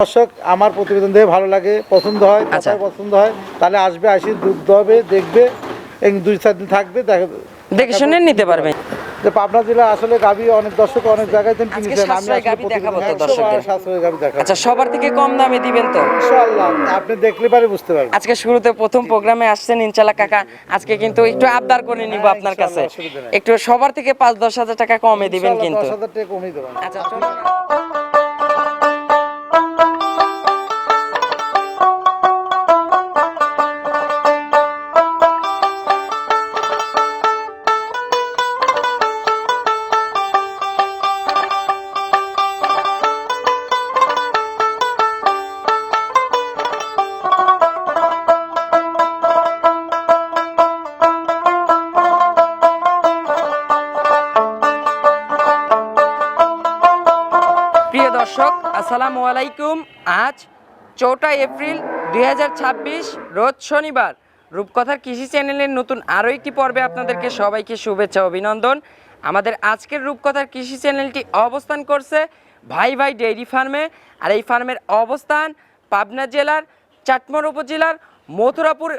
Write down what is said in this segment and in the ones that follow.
দর্শক আমার প্রতিবেদন দেখে ভালো লাগে, পছন্দ হয়, আচ্ছা পছন্দ হয় তাহলে আসবে, আসি দুধ হবে, দেখবে, এই 2-4 দিন থাকবে, দেখে শুনে নিতে পারবে। যে পাবনা জেলা আসলে গাবি অনেক দর্শক অনেক জায়গায় থেকে আজকে কিনেছেন, আমি সাশ্রয়ী আসলে গাভী দেখাবো তো 100 দর্শকদের। বার সাশ্রয়ী গাবি দেখাবো। আচ্ছা, সবার থেকে কম দামে দিবেন তো ইনশাআল্লাহ, আপনি দেখলে পারে বুঝতে পারবেন। আজকে শুরুতে প্রথম প্রোগ্রামে আসছেন ইনশাআল্লাহ কাকা, আজকে কিন্তু একটু আবদার করে নিব আপনার কাছে, ইনশাআল্লাহ, অসুবিধা নাই। একটু সবার থেকে 5-10 হাজার টাকা কমে দিবেন ইনশাআল্লাহ কিন্তু। 10,000 টাকা কমিয়ে দেবেন। আচ্ছা চলুন। প্রিয় দর্শক আসসালামু আলাইকুম। আজ 4 এপ্রিল 2026 রোজ শনিবার। রূপকথার কৃষি চ্যানেলের নতুন আরও একটি পর্বে আপনাদেরকে সবাইকে শুভেচ্ছা অভিনন্দন। আমাদের আজকের রূপকথার কৃষি চ্যানেলটি অবস্থান করছে ভাই ভাই ডেইরি ফার্মে, আর এই ফার্মের অবস্থান পাবনা জেলার চাটমোহর উপজেলার মথুরাপুর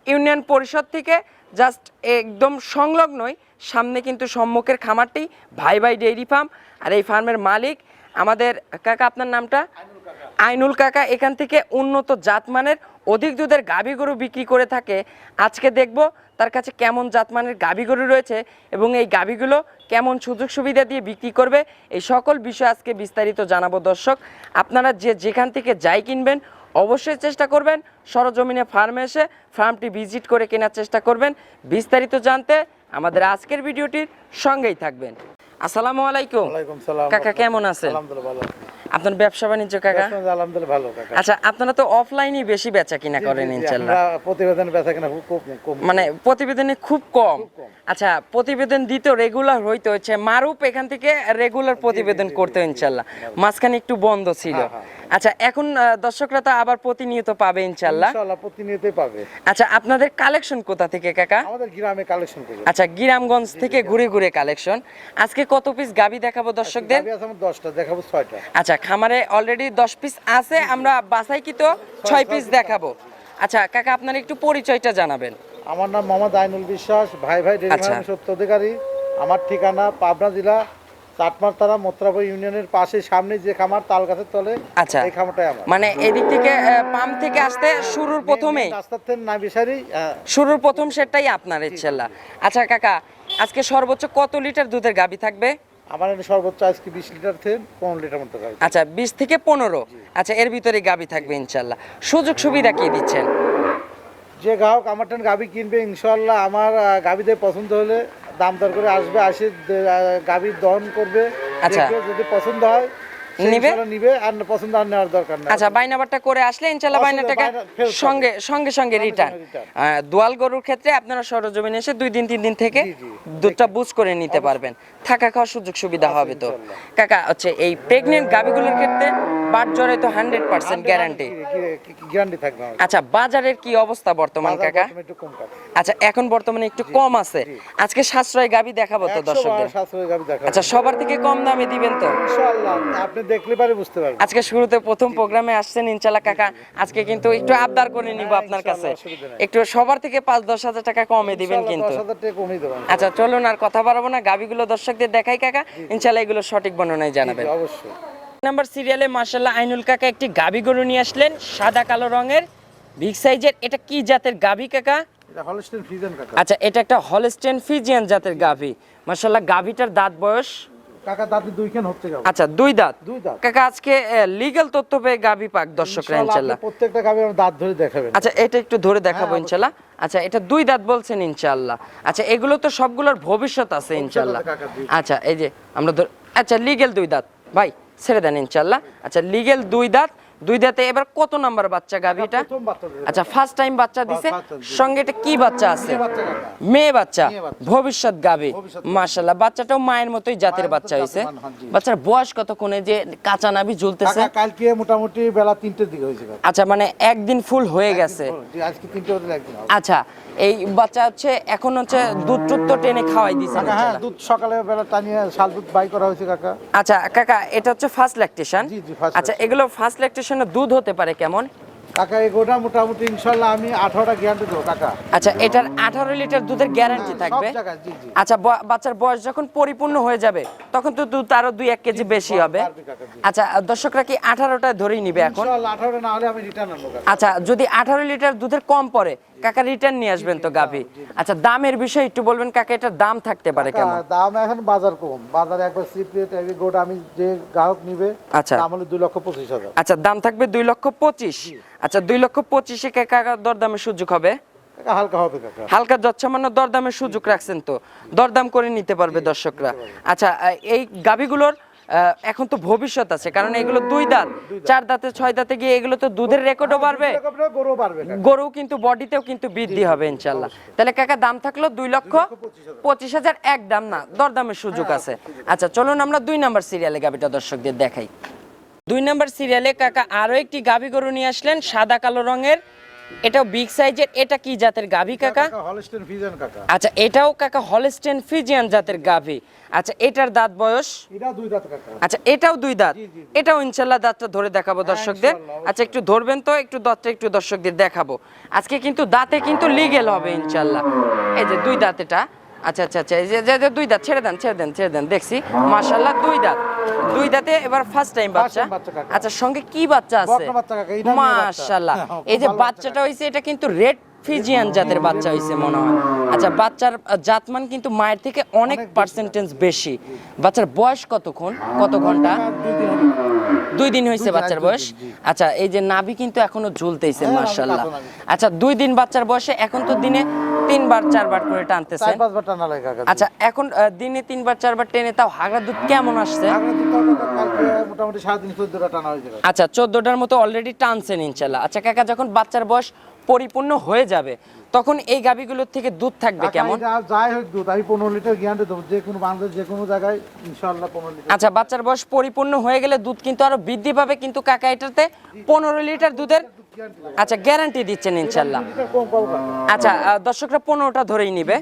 ইউনিয়ন পরিষদ থেকে জাস্ট একদম সংলগ্নই সামনে কিন্তু সম্মুখের খামারটি ভাই ভাই ডেইরি ফার্ম। আর এই ফার্মের মালিক আমাদের কাকা, আপনার নামটা? আইনুল কাকা এখান থেকে উন্নত জাতমানের অধিক দুধের গাভী গরু বিক্রি করে থাকে। আজকে দেখব তার কাছে কেমন জাতমানের গাভী গরু রয়েছে এবং এই গাভীগুলো কেমন সুযোগ সুবিধা দিয়ে বিক্রি করবে, এই সকল বিষয় আজকে বিস্তারিত জানাবো। দর্শক আপনারা যেখান থেকে যাই কিনবেন অবশ্যই চেষ্টা করবেন সরজমিনে ফার্মে এসে ফার্মটি ভিজিট করে কেনার চেষ্টা করবেন। বিস্তারিত জানতে আমাদের আজকের ভিডিওটির সঙ্গেই থাকবেন। আসসালামু আলাইকুম। ওয়ালাইকুম সালাম। কাকা কেমন আছেন? আলহামদুলিল্লাহ ভালো। আপনার ব্যবসা বাণিজ্য কাকা? আলহামদুলিল্লাহ ভালো কাকা। আচ্ছা, আপনারা তো অফলাইনে বেশি বেচা কিনা করেন ইনশাআল্লাহ। আমরা প্রতিবেদন বেচা কিনা খুব কম, মানে প্রতিবেদনে খুব কম। আচ্ছা, প্রতিবেদন দিতে রেগুলার হইতে হচ্ছে, মারুপ এখান থেকে রেগুলার প্রতিবেদন করতে ইনশাআল্লাহ, মাঝখানে একটু বন্ধ ছিল। আচ্ছা, এখন দর্শকরা তো আবার প্রতিনিয়ত পাবে ইনশাআল্লাহ। ইনশাআল্লাহ প্রতিনিয়তই পাবে। আচ্ছা, আপনাদের কালেকশন কোথা থেকে কাকা? আমাদের গ্রামে কালেকশন করি। আচ্ছা, গ্রামগঞ্জ থেকে ঘুরে ঘুরে কালেকশন। আজকে কত পিস গাবি দেখাবো দর্শকদের? গাভী আছে আমার 10টা, দেখাবো 6টা। আচ্ছা, খামারে অলরেডি 10 পিস আছে, আমরা বাছাই কি তো 6 পিস দেখাবো। আচ্ছা কাকা, আপনার একটু পরিচয়টা জানাবেন। আমার নাম মোহাম্মদ আইনুল বিশ্বাস, ভাই ভাই ডেইরি ফার্মের সত্য অধিকারী। আমার ঠিকানা পাবনা জেলা চাটমারতারা মথুরাপুর ইউনিয়নের পাশে, সামনে যে খামার তাল গাছের তলে, আচ্ছা, এই খামারটাই আমার। মানে এদিক থেকে পাম্প থেকে আসতে শুরুর প্রথমেই রাস্তার থেকে না বিশারি শুরুর প্রথম সেটটাই আপনার ইনশাআল্লাহ। আচ্ছা কাকা, আজকে সর্বোচ্চ কত লিটার দুধের গাবি থাকবে? আমার এখানে সর্বোচ্চ আজকে 20 লিটার থেকে 15 লিটার মতো গাভী। আচ্ছা, 20 থেকে 15। আচ্ছা, এর ভিতরে গাবি থাকবে ইনশাআল্লাহ। সুযোগ সুবিধা কি দিচ্ছেন? যে গ্রাহক আমার টেন গাভী কিনবে ইনশাআল্লাহ আমার গাভীদের পছন্দ হলে দাম দর করে আসবে, আসে গাভীর দহন করবে। আচ্ছা, দেখবে যদি পছন্দ হয় নিবে, আর পছন্দ আর নেওয়ার দরকার নেই। আচ্ছা, বাইনাবারটা করে আসলে ইনশাআল্লাহ বাইনা টাকা সঙ্গে রিটার্ন। দোয়াল গরুর ক্ষেত্রে আপনারা সরজমিনে এসে 2 দিন 3 দিন থেকে দুধটা বুঝ করে নিতে পারবেন, থাকা খাওয়ার সুযোগ সুবিধা হবে তো কাকা। হচ্ছে এই প্রেগনেন্ট গাভীগুলোর ক্ষেত্রে বাট জ্বরে তো 100% গ্যারান্টি থাকবে। আচ্ছা, বাজারের কি অবস্থা বর্তমান কাকা? আচ্ছা, এখন বর্তমানে একটু কম আছে। আজকে সাশ্রয় গাভী দেখাবো তো দর্শকদের। আচ্ছা, সবার থেকে কম দামে দিবেন তো ইনশাআল্লাহ, আপনি দেখলে পারে বুঝতে পারবেন। আজকে শুরুতে প্রথম প্রোগ্রামে আসছেন ইনশাআল্লাহ কাকা, আজকে কিন্তু একটু আবদার করে নিব আপনার কাছে, একটু সবার থেকে 5-10 হাজার টাকা কমে দিবেন কিন্তু। 10,000 টাকা কমিয়ে দেবেন। আচ্ছা চলুন, আর কথা বাড়াবো না, গাভীগুলো দর্শকদের দেখাই কাকা, ইনশাআল্লাহ এগুলো সঠিক বর্ণনায় জানাবেন। অবশ্যই। নাম্বার সিরিয়ালে মাশাআল্লাহ আইনুল কাকা একটি গাভী গরু নিয়ে আসলেন, সাদা কালো রঙের, বিগ সাইজের। এটা কি জাতের গাভী কাকা? এটা হলস্টেইন ফ্রিজিয়ান কাকা। আচ্ছা, এটা একটা হলস্টেইন ফ্রিজিয়ান জাতের গাভী। মাশাআল্লাহ, গাভীটার দাঁত বয়স কাকা দাঁতে 2 খান হচ্ছে গাভী। আচ্ছা, 2 দাঁত। 2 দাঁত কাকা, আজকে লিগ্যাল তথ্য পেয়ে গাভী পাক দর্শকরা ইনশাআল্লাহ। প্রত্যেকটা গাভী আমরা দাঁত ধরে দেখাবেন। আচ্ছা, এটা একটু ধরে দেখাবো ইনশাআল্লাহ। আচ্ছা, এটা 2 দাঁত বলছেন ইনশাআল্লাহ। আচ্ছা, এগুলো তো সবগুলোর ভবিষ্যৎ আছে ইনশাআল্লাহ। আচ্ছা, এই যে আমরা আচ্ছা, লিগ্যাল 2 দাঁত ভাই ছেড়ে দেন ইনশাআল্লাহ। আচ্ছা, লিগ্যাল 2 দাঁত। 2 দাঁতে এবার কত নাম্বার বাচ্চা গাভীটা? আচ্ছা, ফার্স্ট টাইম বাচ্চা দিছে। সঙ্গে এটা কি বাচ্চা আছে? মেয়ে বাচ্চা, ভবিষ্যৎ গাভী। মাশাআল্লাহ, বাচ্চাটাও মায়ের মতোই জাতের বাচ্চা হইছে। বাচ্চার বয়স কতক্ষণে যে কাঁচা নাভি ঝুলতেছে? কালকে মোটামুটি বেলা 3টের দিকে হয়েছে। আচ্ছা, মানে একদিন ফুল হয়ে গেছে। আজকে 3টে হতে একদিন। আচ্ছা, এই বাচ্চা হচ্ছে এখন হচ্ছে দুধ তো টেনে খাওয়াই দিছে। হ্যাঁ, দুধ সকালে বেলা টানিয়ে শাল দুধ বাই করা হয়েছে কাকা। আচ্ছা কাকা, এটা হচ্ছে ফার্স্ট ল্যাকটেশন। জি জি, ফার্স্ট। আচ্ছা, এগুলো ফার্স্ট ল্যাকটেশন প্রোডাকশনের দুধ হতে পারে কেমন? কাকা এগোটা মোটামুটি ইনশাল্লাহ আমি 18টা গ্যারান্টি দেবো কাকা। আচ্ছা, এটার 18 লিটার দুধের গ্যারান্টি থাকবে। সব জায়গায়, জি জি। আচ্ছা, বাচ্চার বয়স যখন পরিপূর্ণ হয়ে যাবে তখন তো দুধ আরো 2-1 কেজি বেশি হবে। পারবে কাকা, জি। আচ্ছা, দর্শকরা কি 18টা ধরেই নিবে এখন? ইনশাল্লাহ 18টা না হলে আমি রিটার্ন আনবো কাকা। আচ্ছা, যদি 18 লিটার দুধের কম পড়ে কাকা রিটার্ন নিয়ে আসবেন তো গাভী? আচ্ছা, দামের বিষয় একটু বলবেন কাকা, এটার দাম থাকতে পারে কেমন? কাকা, দাম এখন বাজার কম, বাজারে একবার সিপ্রেট এগোটা আমি যে গ্রাহক নিবে আচ্ছা, দাম হলো 2,25,000। আচ্ছা, দাম থাকবে 2,25,000। আচ্ছা, 2,25,000 এ কাকা দরদামের সুযোগ হবে? কাকা হালকা হবে কাকা। হালকা যৎসামান্য দরদামের সুযোগ রাখছেন তো, দরদাম করে নিতে পারবে দর্শকরা। আচ্ছা, এই গাভীগুলোর এখন তো ভবিষ্যৎ আছে, কারণ এগুলো 2 দাঁত, 4 দাঁতে 6 দাঁতে গিয়ে এগুলো তো দুধের রেকর্ডও বাড়বে, গরু বাড়বে কাকা। গরু কিন্তু বডিতেও কিন্তু বৃদ্ধি হবে ইনশাল্লাহ। তাহলে কাকা দাম থাকলো 2,25,000, একদম না, দরদামের সুযোগ আছে। আচ্ছা, চলুন আমরা 2 নাম্বার সিরিয়ালে গাভীটা দর্শকদের দেখাই। 2 নাম্বার সিরিয়ালে কাকা আরো একটি গাভী গরু নিয়ে আসলেন, সাদা কালো রঙের, এটাও বিগ সাইজের। এটা কি জাতের গাভী কাকা? হলস্টেইন ফ্রিজিয়ান কাকা। আচ্ছা, এটাও কাকা হলস্টেইন ফ্রিজিয়ান জাতের গাভী। আচ্ছা, এটার দাঁত বয়স? এটা 2 দাঁত কাকা। আচ্ছা, এটাও 2 দাঁত। এটাও ইনশাল্লাহ দাঁতটা ধরে দেখাবো দর্শকদের। আচ্ছা, একটু ধরবেন তো, একটু দাঁতটা একটু দর্শকদের দেখাবো। আজকে কিন্তু দাঁতে কিন্তু লিগেল হবে ইনশাল্লাহ। এই যে 2 দাঁত এটা। আচ্ছা আচ্ছা আচ্ছা, এই যে 2 দাঁত, ছেড়ে দেন দেখছি মাশাআল্লাহ 2 দাঁত। 2 দাঁতে এবার ফার্স্ট টাইম বাচ্চা। আচ্ছা, সঙ্গে কি বাচ্চা আছে? মাশাআল্লাহ, এই যে বাচ্চাটা হইছে এটা কিন্তু রেড ফিজিয়ান জাতের বাচ্চা হইছে মনে হয়। আচ্ছা, বাচ্চার জাতমান কিন্তু মায়ের থেকে অনেক পার্সেন্টেজ বেশি। বাচ্চার বয়স কত ঘন্টা? 2 দিন হয়েছে বাচ্চার বয়স। আচ্ছা, এই যে নাভি কিন্তু এখনো ঝুলতেইছে মাশাআল্লাহ। আচ্ছা, 2 দিন বাচ্চার বয়সে এখন তো দিনে 3-4 বার করে টানতেছেন। 4-5 বার টানা লাগে কাকা। আচ্ছা, এখন দিনে 3-4 বার টেনে তাও হাগরা দুধ কেমন আসছে? আমরা তো কালকে মোটামুটি 3.5-14টা টানা হয়েছে কাকা। আচ্ছা, 14টার মতো অলরেডি টানছেন ইনশাআল্লাহ। আচ্ছা কাকা, যখন বাচ্চার বয়স পরিপূর্ণ হয়ে যাবে তখন এই গাভীগুলোর থেকে দুধ থাকবে কেমন? যাই হোক দুধ আমি 15 লিটার গ্যারান্টি দেবো, যে কোনো বাংলাদেশ যে কোনো জায়গায় ইনশাআল্লাহ 15 লিটার। আচ্ছা, বাচ্চার বয়স পরিপূর্ণ হয়ে গেলে দুধ কিন্তু আরো বৃদ্ধি পাবে, কিন্তু কাকা এটাতে 15 লিটার দুধের আচ্ছা গ্যারান্টি দিচ্ছেন ইনশাআল্লাহ। কম পাবো কাকা। আচ্ছা, দর্শকরা 15টা ধরেই নিবে।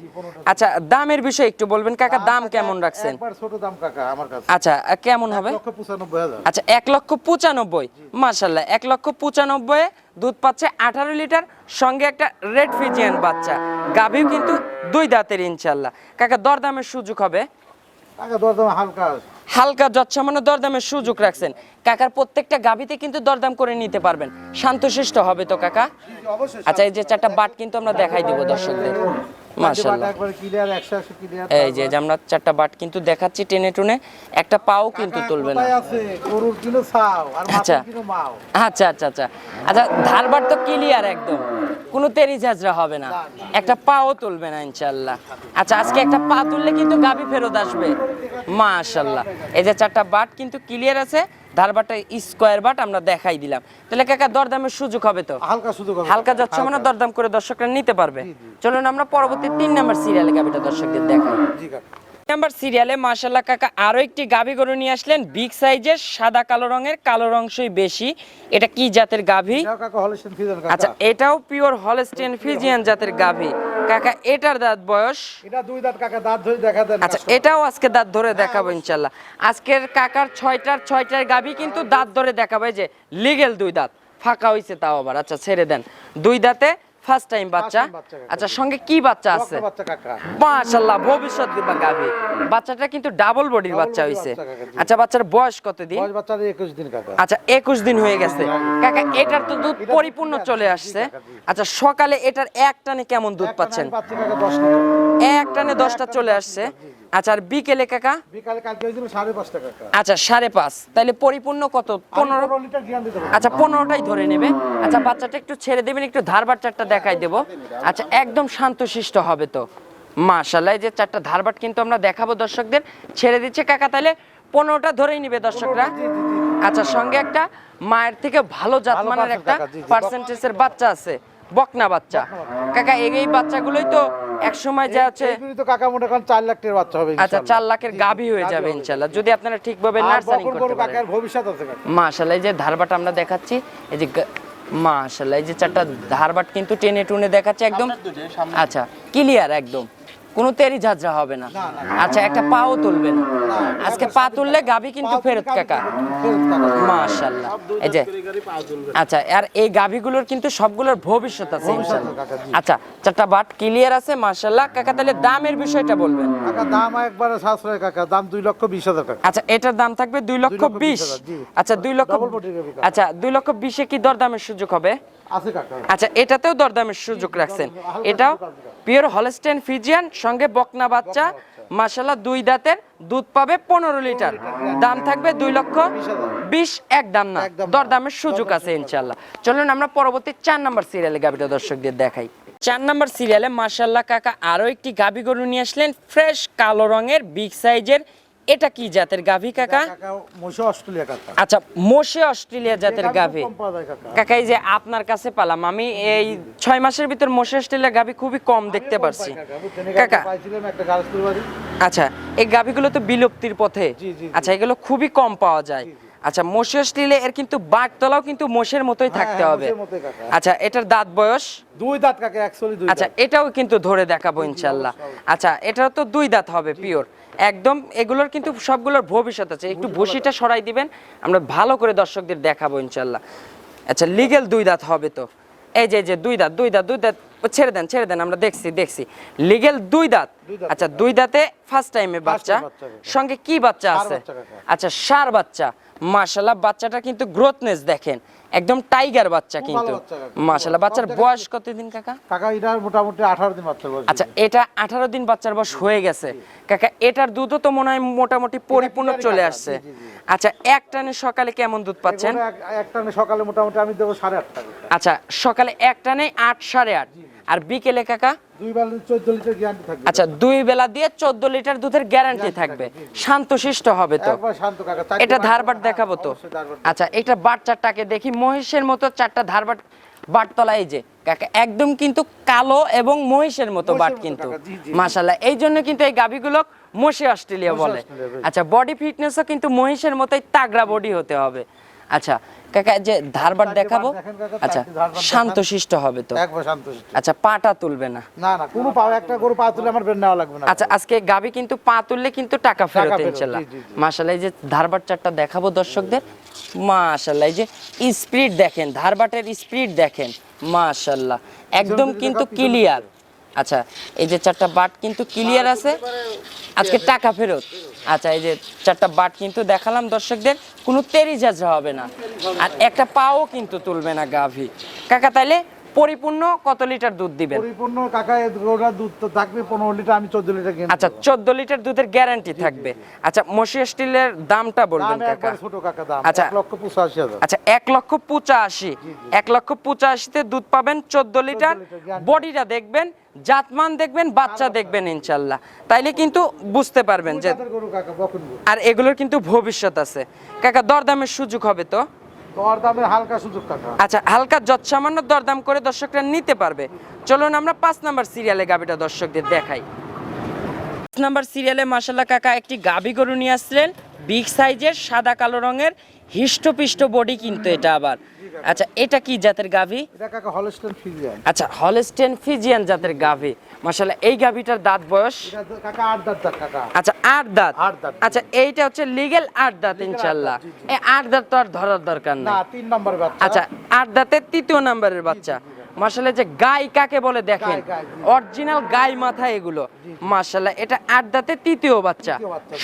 আচ্ছা, দামের বিষয় একটু বলবেন কাকা, দাম কেমন রাখছেন? একবার ছোট দাম কাকা আমার কাছে। আচ্ছা, কেমন হবে? 1,95,000। আচ্ছা, 1,95,000 মাশাআল্লাহ, 1,95,000 দুধ পাচ্ছে 18 লিটার, সঙ্গে একটা রেড ফিজিয়ান বাচ্চা। গাভীও কিন্তু 2 দাঁতের ইনশাআল্লাহ। কাকা দরদামের সুযোগ হবে? কাকা দরদাম হালকা। হালকা যৎসামান্য দরদামের সুযোগ রাখছেন। কাকার প্রত্যেকটা গাভীতে কিন্তু দরদাম করে নিতে পারবেন, শান্তশিষ্ট হবে তো কাকা? অবশ্যই। আচ্ছা, এই যে 4টা বাট কিন্তু আমরা দেখাই দেব দর্শকদের মাশাআল্লাহ। একবার ক্লিয়ার 100 ক্লিয়ার। এই যে আমরা 4টা বাট কিন্তু দেখাচ্ছি টেনে টুনে, একটা পাও কিন্তু তুলবে না। কোথায় আছে গরুর কিলো ছাও আর আচ্ছা। মাছের কিলো মাও। আচ্ছা আচ্ছা আচ্ছা আচ্ছা, ধারবার তো ক্লিয়ার একদম, কোনো তেরি ঝাঁঝরা হবে না, একটা পাও তুলবে না ইনশাআল্লাহ। আচ্ছা, আজকে একটা পা তুললে কিন্তু গাভী ফেরত আসবে মাশাআল্লাহ। এই যে 4টা বাট কিন্তু ক্লিয়ার আছে, ধারবারটা স্কোয়ার বাট আমরা দেখাই দিলাম। তাহলে কাকা দরদামের সুযোগ হবে তো? হালকা সুযোগ হবে। হালকা যাচ্ছে মানে দরদাম করে দর্শকরা নিতে পারবে। চলুন আমরা পরবর্তী 3 নাম্বার সিরিয়ালে গাভীটা দর্শকদের দেখাই। জি কাকা। নাম্বার সিরিয়ালে মাশাআল্লাহ কাকা আরো একটি গাভী গরু নিয়ে আসলেন, বিগ সাইজের, সাদা কালো রঙের, কালোর অংশই বেশি। এটা কি জাতের গাভী? এটাও কাকা হলস্টেইন ফ্রিজিয়ান কাকা। আচ্ছা, এটাও পিওর হলস্টেইন ফ্রিজিয়ান জাতের গাভী। কাকা এটার দাঁত বয়স? এটা 2 দাঁত কাকা, দাঁত ধরে দেখা দেন। আচ্ছা, এটাও আজকে দাঁত ধরে দেখাবো ইনশাআল্লাহ। আজকের কাকার 6টার গাভী কিন্তু দাঁত ধরে দেখাবে, যে লিগেল 2 দাঁত, ফাঁকা হইছে তাও আবার। আচ্ছা, ছেড়ে দেন, 2 দাঁতে ফার্স্ট টাইম বাচ্চা। আচ্ছা, সঙ্গে কি বাচ্চা আছে? বাচ্চা কাকা। মাশাআল্লাহ, ভবিষ্যৎ দিবা গাভী। বাচ্চাটা কিন্তু ডাবল বডির বাচ্চা হইছে। আচ্ছা, বাচ্চার বয়স কত দিন? বয়স বাচ্চার 21 দিন কাকা। আচ্ছা, 21 দিন হয়ে গেছে কাকা। এটার তো দুধ পরিপূর্ণ চলে আসছে। আচ্ছা, সকালে এটার এক টানে কেমন দুধ পাচ্ছেন? পাচ্ছি কাকা 10 লিটার। এক টানে 10টা চলে আসছে। আচ্ছা, আর বিকেলে কাকা? বিকালে কালকে হয়েছিল 5.5 টাকা কাকা। আচ্ছা, 5.5, তাহলে পরিপূর্ণ কত? 15। 15 লিটার গ্যারান্টি দেবো। আচ্ছা, 15টাই ধরে নেবে। আচ্ছা, বাচ্চাটা একটু ছেড়ে দেবেন, একটু ধারবার 4টা দেখাই দেবো। আচ্ছা, একদম শান্তশিষ্ট হবে তো মাশাআল্লাহ। এই যে 4টা ধারবাট কিন্তু আমরা দেখাবো দর্শকদের, ছেড়ে দিচ্ছে কাকা। তাহলে 15টা ধরেই নিবে দর্শকরা। আচ্ছা, সঙ্গে একটা মায়ের থেকে ভালো জাতমানের একটা পার্সেন্টেজের বাচ্চা আছে, বকনা বাচ্চা। কাকা এই বাচ্চাগুলোই তো এক সময় যা আছে, এইগুলি তো কাকা মনে করেন 4 লাখ টাকার বাচ্চা হবে আচ্ছা ইনশাআল্লাহ। 4 লাখের গাভী হয়ে যাবে ইনশাআল্লাহ, যদি আপনারা ঠিকভাবে আর নার্সারিং বকন করতে গরু পারেন। কাকার ভবিষ্যৎ আছে কাকা। মাশাআল্লাহ, এই যে ধারবাট আমরা দেখাচ্ছি, এই যে মাশাআল্লাহ, এই যে 4টা ধারবাট কিন্তু টেনে টুনে দেখাচ্ছে একদম। আচ্ছা, ক্লিয়ার একদম, কোনো তেরি ঝাঁঝরা হবে না। আচ্ছা, একটা পাও তুলবে না। আজকে পা তুললে গাভী কিন্তু ফেরত কাকা। মাশাআল্লাহ, এই যে আচ্ছা, আর এই গাভীগুলোর কিন্তু সবগুলোর ভবিষ্যৎ আছে ইনশাআল্লাহ। আচ্ছা, চারটা বাট ক্লিয়ার আছে মাশাআল্লাহ। কাকা তাহলে দামের বিষয়টা বলবেন। কাকা দাম একবারে সাশ্রয় কাকা, দাম 2,20,000 টাকা। আচ্ছা, এটার দাম থাকবে 2,20,000। আচ্ছা 2,20,000। আচ্ছা 2,20,000 কি দরদামের সুযোগ হবে? আছে কাকা। আচ্ছা, এটাতেও দরদামের সুযোগ রাখছেন। এটাও পিওর হলস্টেইন ফ্রিজিয়ান, সঙ্গে বকনা বাচ্চা মাশাআল্লাহ, 2 দাঁতের, দুধ পাবে 15 লিটার। দাম থাকবে 2,20,000 একদম না, দরদামের সুযোগ আছে ইনশাআল্লাহ। চলুন আমরা পরবর্তী 4 নম্বর সিরিয়ালে গাভীটা দর্শকদের দেখাই। 4 নম্বর সিরিয়ালে মাশাআল্লাহ কাকা আরো একটি গাভী গরু নিয়ে আসলেন, ফ্রেশ কালো রঙের বিগ সাইজের। এটা কি জাতের গাভী কাকা? কাকা মোশে অস্ট্রেলিয়া কাকা। আচ্ছা, মোশে অস্ট্রেলিয়া জাতের গাভী। কাকা এই যে আপনার কাছে পালাম, আমি এই 6 মাসের ভিতর মোশে অস্ট্রেলিয়া গাভী খুবই কম দেখতে পারছি কাকা। আচ্ছা, এই গাভীগুলো তো বিলুপ্তির পথে। আচ্ছা, এগুলো খুবই কম পাওয়া যায়। আচ্ছা, মোশে অস্ট্রেলিয়া এর কিন্তু বাটতলাও কিন্তু মোশের মতোই থাকতে হবে। আচ্ছা, এটার দাঁত বয়স 2 দাঁত কাকা, অ্যাকচুয়ালি 2 দাঁত। আচ্ছা, এটাও কিন্তু ধরে দেখাবো ইনশাআল্লাহ। আচ্ছা, এটাও তো 2 দাঁত হবে পিওর একদম। এগুলোর কিন্তু সবগুলোর ভবিষ্যৎ আছে। একটু ভুসিটা সরাই দিবেন, আমরা ভালো করে দর্শকদের দেখাবো ইনশাআল্লাহ। আচ্ছা, লিগ্যাল 2 দাঁত হবে তো। এই যে 2 দাঁত, 2 দাঁত, 2 দাঁত। ছেড়ে দেন, আমরা দেখছি লিগ্যাল 2 দাঁত। আচ্ছা, 2 দাঁতে ফার্স্ট টাইমে বাচ্চা, সঙ্গে কি বাচ্চা আছে? আচ্ছা, ষাঁড় বাচ্চা মাশাআল্লাহ। বাচ্চাটা কিন্তু গ্রোথনেস দেখেন, একদম টাইগার বাচ্চা কিন্তু মাশাআল্লাহ। বাচ্চার বয়স কতদিন কাকা? কাকা এটার মোটামুটি 18 দিন বাচ্চার বয়স। আচ্ছা, এটা 18 দিন বাচ্চার বয়স হয়ে গেছে কাকা। এটার দুধও তো মনে হয় মোটামুটি পরিপূর্ণ চলে আসছে। আচ্ছা, এক টানে সকালে কেমন দুধ পাচ্ছেন? এক টানে সকালে মোটামুটি আমি দেবো 8.5 টাকা। আচ্ছা, সকালে এক টানে 8, 8.5। আর বিকেলে কাকা? 2 বেলা 14 লিটার গ্যারান্টি থাকবে। আচ্ছা, 2 বেলা দিয়ে 14 লিটার দুধের গ্যারান্টি থাকবে। শান্তশিষ্ট হবে তো? একবার শান্ত কাকা। এটা ধারবাট দেখাবো তো? আচ্ছা, এটা বাচ্চাটাকে দেখি, মহিষের মতো 4টা ধারবাট বাটতলা। এই যে কাকা একদম কিন্তু কালো এবং মহিষের মতো বাট কিন্তু মাশাআল্লাহ। এই জন্য কিন্তু এই গাভীগুলো মোশে অস্ট্রেলিয়া বলে। আচ্ছা, বডি ফিটনেসও কিন্তু মহিষের মতোই তাগড়া বডি হতে হবে। আচ্ছা কাকা, যে ধারবাট দেখাবো, আচ্ছা শান্তশিষ্ট হবে তো? একবার শান্তশিষ্ট। আচ্ছা, পাটা তুলবে না? না না, কোনো পা, একটা গরু পা তুলে আমার বের নেওয়া লাগবে না। আচ্ছা, আজকে গাভী কিন্তু পা তুললে কিন্তু টাকা ফেরত ইনশাআল্লাহ। মাশাআল্লাহ, এই যে ধারবাট চারটা দেখাবো দর্শকদের। মাশাআল্লাহ, এই যে স্পিড দেখেন, ধারবাটের স্পিড দেখেন মাশাআল্লাহ, একদম কিন্তু ক্লিয়ার। আচ্ছা, এই যে 4টা বাট কিন্তু ক্লিয়ার আছে, আজকে টাকা ফেরত। আচ্ছা, এই যে 4টা বাট কিন্তু দেখালাম দর্শকদের, কোনো তেরি ঝাঁঝরা হবে না, আর একটা পাও কিন্তু তুলবে না গাভী কাকা। তাইলে পরিপূর্ণ কত লিটার দুধ দিবেন? পরিপূর্ণ কাকা গরুর দুধ তো থাকবে 15 লিটার, আমি 14 লিটার কিনে। আচ্ছা, 14 লিটার দুধের গ্যারান্টি থাকবে। আচ্ছা, মোশি স্টিলের দামটা বলবেন দাম কাকা? একবার ছোট কাকা, দাম আচ্ছা 1,85,000। আচ্ছা, 1,85,000। 1,85,000 তে দুধ পাবেন 14 লিটার। বডিটা দেখবেন, জাতমান দেখবেন, বাচ্চা দেখবেন ইনশাআল্লাহ, তাইলে কিন্তু বুঝতে পারবেন যে। গরু কাকা বকন গরু। আর এগুলোর কিন্তু ভবিষ্যৎ আছে কাকা। দরদামের সুযোগ হবে তো? দরদামের হালকা সুযোগ কাকা। আচ্ছা, হালকা যৎসামান্য দরদাম করে দর্শকরা নিতে পারবে। চলুন আমরা 5 নাম্বার সিরিয়ালে গাভীটা দর্শকদের দেখাই। 5 নাম্বার সিরিয়ালে মাশাআল্লাহ কাকা একটি গাভী গরু নিয়ে আসলেন, বিগ সাইজের, সাদা কালো রঙের, হিষ্টপিষ্ট বডি কিন্তু এটা আবার। আচ্ছা, এটা কি জাতের গাভী? এটা কাকা হলস্টেইন ফ্রিজিয়ান। আচ্ছা, হলস্টেইন ফ্রিজিয়ান জাতের গাভী মাশাআল্লাহ। এই গাভীটার দাঁত বয়স? এটা কাকা 8 দাঁত কাকা। আচ্ছা, 8 দাঁত। 8 দাঁত। আচ্ছা, এইটা হচ্ছে লিগ্যাল 8 দাঁত ইনশাআল্লাহ। এই 8 দাঁত তো আর ধরার দরকার না, নাই। 3 নাম্বার বাচ্চা। আচ্ছা, 8 দাঁতের 3য় নাম্বারের বাচ্চা মাশাআল্লাহ। যে গাই কাকে বলে দেখেন, অরিজিনাল গাই মাথা এগুলো মাশাআল্লাহ। এটা 8 দাঁতের 3য় বাচ্চা।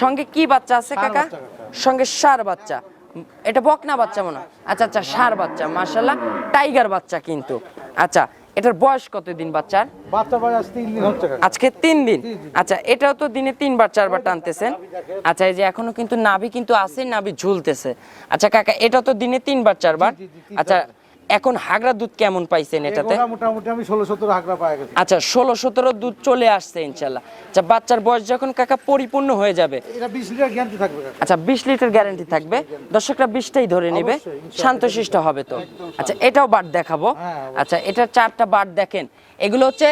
সঙ্গে কি বাচ্চা আছে কাকা? সঙ্গে ষাঁড় বাচ্চা। এটা বকনা বাচ্চা মনে হয়। আচ্ছা আচ্ছা, ষাঁড় বাচ্চা মাশাআল্লাহ, টাইগার বাচ্চা কিন্তু। আচ্ছা, এটার বয়স কতদিন বাচ্চার? বাচ্চা বয়স 3 দিন হচ্ছে কাকা। আজকে 3 দিন। আচ্ছা, এটাও তো দিনে 3বার 4বার টানতেছেন। আচ্ছা, এই যে এখনো কিন্তু নাভি কিন্তু আছে, নাভি ঝুলতেছে। আচ্ছা কাকা, এটা তো দিনে 3বার 4বার। আচ্ছা, এখন হাগরা দুধ কেমন পাইছেন এটাতে? মোটামুটি আমি 16-17 হাগরা পাই গেছি। আচ্ছা, 16-17 দুধ চলে আসছে ইনশাআল্লাহ। আচ্ছা, বাচ্চার বয়স যখন কাকা পরিপূর্ণ হয়ে যাবে, এটা 20 লিটার গ্যারান্টি থাকবে কাকা। আচ্ছা 20 লিটার গ্যারান্টি থাকবে। দর্শকরা 20টাই ধরে নেবে, শান্তশিষ্ট হবে তো। আচ্ছা, এটাও বাট দেখাবো। আচ্ছা, এটা 4টা বাট দেখেন, এগুলো হচ্ছে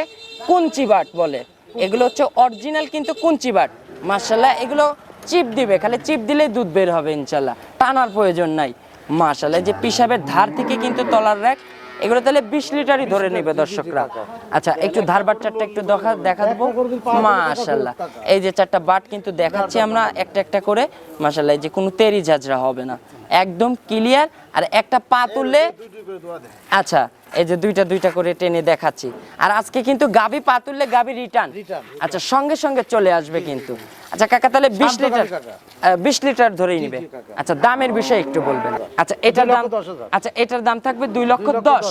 কুঞ্চি বাট বলে। এগুলো হচ্ছে অরিজিনাল কিন্তু কুঞ্চি বাট মাশাআল্লাহ। এগুলো চিপ দিবে, খালি চিপ দিলেই দুধ বের হবে ইনশাআল্লাহ, টানার প্রয়োজন নাই মাশাআল্লাহ। যে পিসাবের ধার থেকে কিন্তু তলার র্যাক এগুলো তাহলে 20 লিটারই ধরে নেবে দর্শকরা। আচ্ছা একটু ধার বাটচারটা একটু দেখা দেবো। মাশাআল্লাহ, এই যে 4টা বাট কিন্তু দেখাচ্ছি আমরা একটা একটা করে। মাশাআল্লাহ, এই যে কোনো তেরি ঝাঁঝরা হবে না, একদম ক্লিয়ার। আর একটা পা তুললে, আচ্ছা এই যে দুইটা করে টেনে দেখাচ্ছি। আর আজকে কিন্তু গাবি পা তুললে গাবি রিটার্ন, আচ্ছা সঙ্গে সঙ্গে চলে আসবে কিন্তু। আচ্ছা কাকা তাহলে 20 লিটার ধরেই নিবে। আচ্ছা দামের বিষয়ে একটু বলবেন। আচ্ছা এটার দাম, আচ্ছা এটার দাম থাকবে 2,10,000।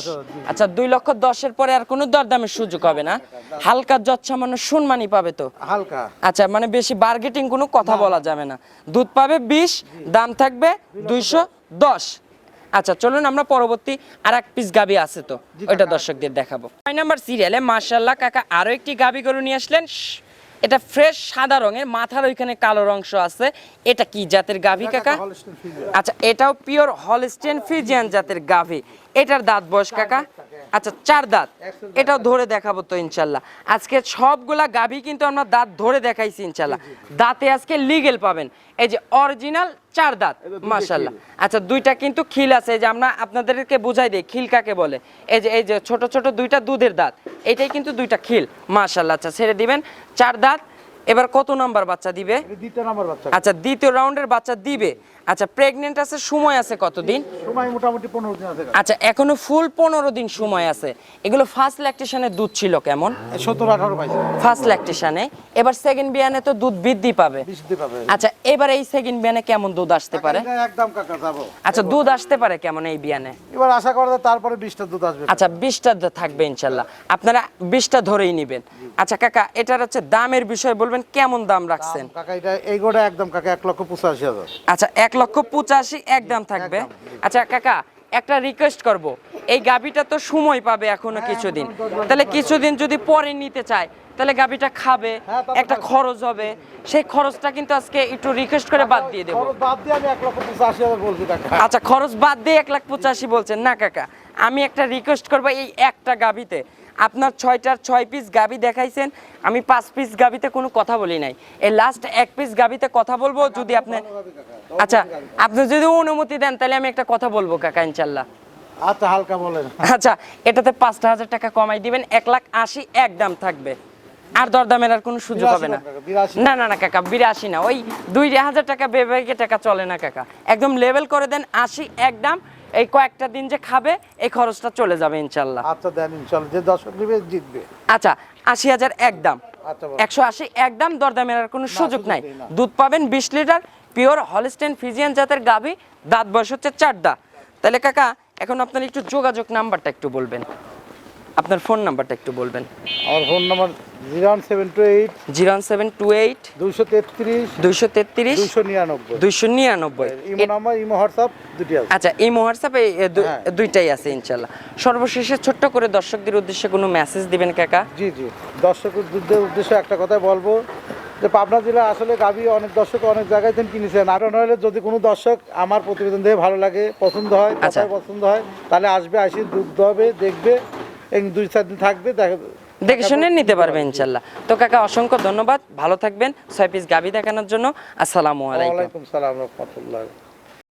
আচ্ছা 2,10,000 পরে আর কোনো দরদামের সুযোগ হবে না, হালকা যৎসামান্য সম্মানই পাবে তো হালকা। আচ্ছা মানে বেশি বার্গেটিং কোনো কথা বলা যাবে না। দুধ পাবে 20, দাম থাকবে 210। আচ্ছা চলুন আমরা পরবর্তী আর এক পিস গাবি আছে তো ওইটা দর্শকদের দেখাবো। 6 নাম্বার সিরিয়ালে মাশাআল্লাহ কাকা আরো একটি গাবি গরু নিয়ে আসলেন। এটা ফ্রেশ সাদা রঙের, মাথার ওইখানে কালো অংশ আছে। এটা কি জাতের গাভি কাকা? আচ্ছা এটাও পিওর হলস্টেইন ফ্রিজিয়ান জাতের গাভি। এটার দাঁত বয়স কাকা? আচ্ছা 4 দাঁত। এটাও ধরে দেখাবো তো ইনশাল্লাহ। আজকে সবগুলা গাভি কিন্তু আমরা দাঁত ধরে দেখাইছি ইনশাল্লাহ। দাঁতে আজকে লিগেল পাবেন, এই যে অরিজিনাল 4 দাঁত মাশাআল্লাহ। আচ্ছা দুইটা কিন্তু খিল আছে, এই যে আমরা আপনাদেরকে বুঝাই দেই খিল কাকে বলে। এই যে ছোট ছোট দুইটা দুধের দাঁত, এইটাই কিন্তু দুইটা খিল মাশাআল্লাহ। আচ্ছা ছেড়ে দিবেন, 4 দাঁত। এবার কত নাম্বার বাচ্চা দিবে? দ্বিতীয় নাম্বার বাচ্চা। আচ্ছা দ্বিতীয় রাউন্ডের বাচ্চা দিবে। আচ্ছা প্রেগন্যান্ট আছে, সময় আছে কতদিন? সময় মোটামুটি 15 দিন আছে। আচ্ছা এখনো ফুল 15 দিন সময় আছে। এগুলো ফার্স্ট ল্যাকটেশনে দুধ ছিল কেমন? 17-18 পাইছে ফার্স্ট ল্যাকটেশনে। এবার সেকেন্ড বিয়ানে তো দুধ বৃদ্ধি পাবে। আচ্ছা এবার এই সেকেন্ড বিয়ানে কেমন দুধ আসতে পারে? একদম কাকা যাবো। আচ্ছা দুধ আসতে পারে কেমন এই বিয়ানে? এবার আশা করা যায় তারপরে 20টা দুধ আসবে। আচ্ছা 20টা থাকবে ইনশাআল্লাহ, আপনারা 20টা ধরেই নেবেন। আচ্ছা কাকা এটার হচ্ছে দামের বিষয় বলবেন, কেমন দাম রাখছেন? কাকা এটা এই গোটা একদম কাকা 1,85,000। আচ্ছা 1,85,000 একদম থাকবে। আচ্ছা কাকা একটা রিকোয়েস্ট করব, এই গাবিটা তো সময় পাবে এখনো কিছুদিন, তাহলে কিছুদিন যদি পরে নিতে চায় তাহলে গাবিটা খাবে, একটা খরচ হবে, সেই খরচটা কিন্তু আজকে একটু রিকোয়েস্ট করে বাদ দিয়ে দেবো। বাদ দিয়ে আমি 1,85,000 বলছি কাকা। আচ্ছা খরচ বাদ দিয়ে 1,85,000 বলছেন না কাকা? আমি একটা রিকোয়েস্ট করবো, এই একটা গাবিতে আপনার 6টার 6 পিস গাবি দেখাইছেন, আমি 5 পিস গাবিতে কোনো কথা বলি নাই, এই লাস্ট 1 পিস গাবিতে কথা বলবো যদি আপনি, আচ্ছা আপনি যদি অনুমতি দেন তাহলে আমি একটা কথা বলবো কাকা ইনশাল্লাহ। আচ্ছা হালকা বলেন। আচ্ছা এটাতে 5,000 টাকা কমাই দিবেন, 1,80,000 একদম থাকবে, আর দরদামের আর কোনো সুযোগ হবে না। না না না কাকা 82 না, ওই 2,000 টাকা বেবাইকে টাকা চলে না কাকা, একদম লেভেল করে দেন 80 একদম। এই কয়েকটা দিন যে খাবে এই খরচটা চলে যাবে ইনশাল্লাহ। আচ্ছা দেন ইনশাল্লাহ, যে দর্শক নেবে জিতবে। আচ্ছা 80,000 একদম, 180 একদম, দরদামের আর কোনো সুযোগ নাই। দুধ পাবেন 20 লিটার, পিওর হলস্টেইন ফ্রিজিয়ান জাতের গাভি, দাঁত বয়স হচ্ছে 4 দাঁত। তাহলে কাকা এখন আপনার একটু যোগাযোগ নাম্বারটা একটু বলবেন, আপনার ফোন নাম্বারটা একটু বলবেন। আমার phone number 01728 01728 233 233 299 299। Imo number, imo WhatsApp দুটি আছে। আচ্ছা ইমো হোয়াটসঅ্যাপ এই দুইটাই আছে ইনশাল্লাহ। সর্বশেষে ছোট্ট করে দর্শকদের উদ্দেশ্যে কোনো মেসেজ দিবেন কাকা? জি জি, দর্শকদের উদ্দেশ্যে একটা কথাই বলবো যে পাবনা জেলা আসলে গাভী অনেক দর্শক অনেক জায়গায় থেকে কিনেছেন। আরও নইলে যদি কোনো দর্শক আমার প্রতিবেদন দেখে ভালো লাগে, পছন্দ হয়, কথায় পছন্দ হয়, তাহলে আসবে, আসি দুধ হবে, দেখবে, এই 2-4 দিন থাকবে, দেখে শুনে নিতে পারবে ইনশাল্লাহ। তো কাকা অসংখ্য ধন্যবাদ, ভালো থাকবেন 6 পিস গাভি দেখানোর জন্য। আসসালামু আলাইকুম। ওয়ালাইকুম সালাম রাহমাতুল্লাহ।